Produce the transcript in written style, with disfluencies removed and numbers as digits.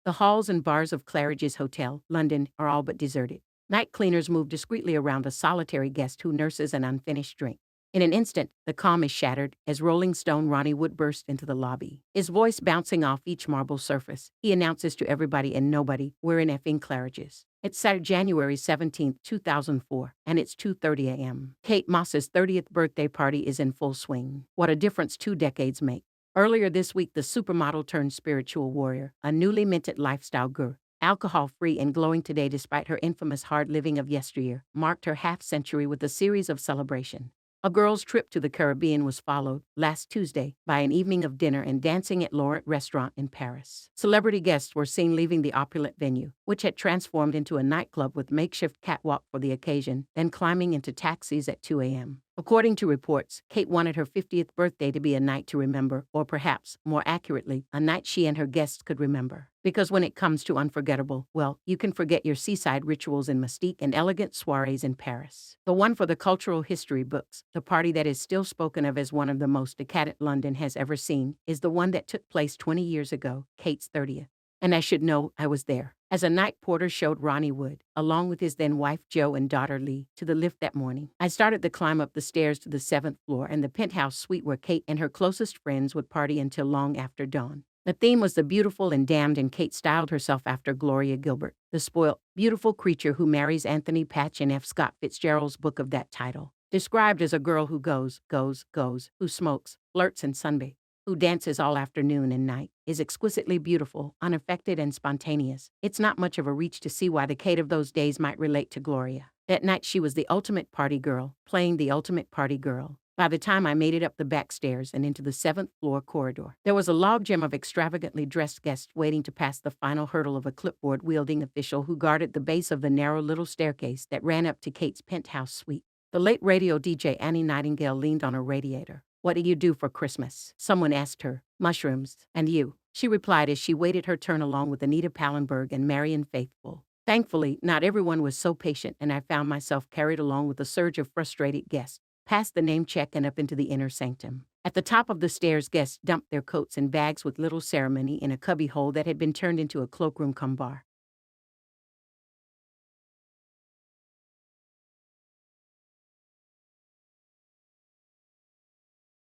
The halls and bars of Claridge's Hotel, London, are all but deserted. Night cleaners move discreetly around a solitary guest who nurses an unfinished drink. In an instant, the calm is shattered as Rolling Stone Ronnie Wood bursts into the lobby. His voice bouncing off each marble surface, he announces to everybody and nobody, "We're in effing Claridge's." It's Saturday, January 17th, 2004, and it's 2:30 a.m. Kate Moss's 30th birthday party is in full swing. What a difference 2 decades make. Earlier this week, the supermodel turned spiritual warrior, a newly minted lifestyle guru, alcohol-free and glowing today despite her infamous hard living of yesteryear, marked her half-century with a series of celebration. A girl's trip to the Caribbean was followed, last Tuesday, by an evening of dinner and dancing at Laurent Restaurant in Paris. Celebrity guests were seen leaving the opulent venue, which had transformed into a nightclub with makeshift catwalk for the occasion, then climbing into taxis at 2 a.m. According to reports, Kate wanted her 50th birthday to be a night to remember, or perhaps, more accurately, a night she and her guests could remember. Because when it comes to unforgettable, well, you can forget your seaside rituals in Mystique and elegant soirees in Paris. The one for the cultural history books, the party that is still spoken of as one of the most decadent London has ever seen, is the one that took place 20 years ago, Kate's 30th. And I should know I was there, as a night porter showed Ronnie Wood, along with his then-wife Jo and daughter Lee, to the lift that morning. I started the climb up the stairs to the 7th floor and the penthouse suite where Kate and her closest friends would party until long after dawn. The theme was the beautiful and damned, and Kate styled herself after Gloria Gilbert, the spoilt, beautiful creature who marries Anthony Patch in F. Scott Fitzgerald's book of that title. Described as a girl who goes, who smokes, flirts and sunbathes, who dances all afternoon and night, is exquisitely beautiful, unaffected and spontaneous. It's not much of a reach to see why the Kate of those days might relate to Gloria. That night she was the ultimate party girl, playing the ultimate party girl. By the time I made it up the back stairs and into the 7th floor corridor, there was a logjam of extravagantly dressed guests waiting to pass the final hurdle of a clipboard-wielding official who guarded the base of the narrow little staircase that ran up to Kate's penthouse suite. The late radio DJ Annie Nightingale leaned on a radiator. "What do you do for Christmas?" someone asked her. "Mushrooms. And you?" she replied as she waited her turn along with Anita Pallenberg and Marian Faithfull. Thankfully, not everyone was so patient, and I found myself carried along with a surge of frustrated guests, past the name check and up into the inner sanctum. At the top of the stairs, guests dumped their coats and bags with little ceremony in a cubbyhole that had been turned into a cloakroom cum bar.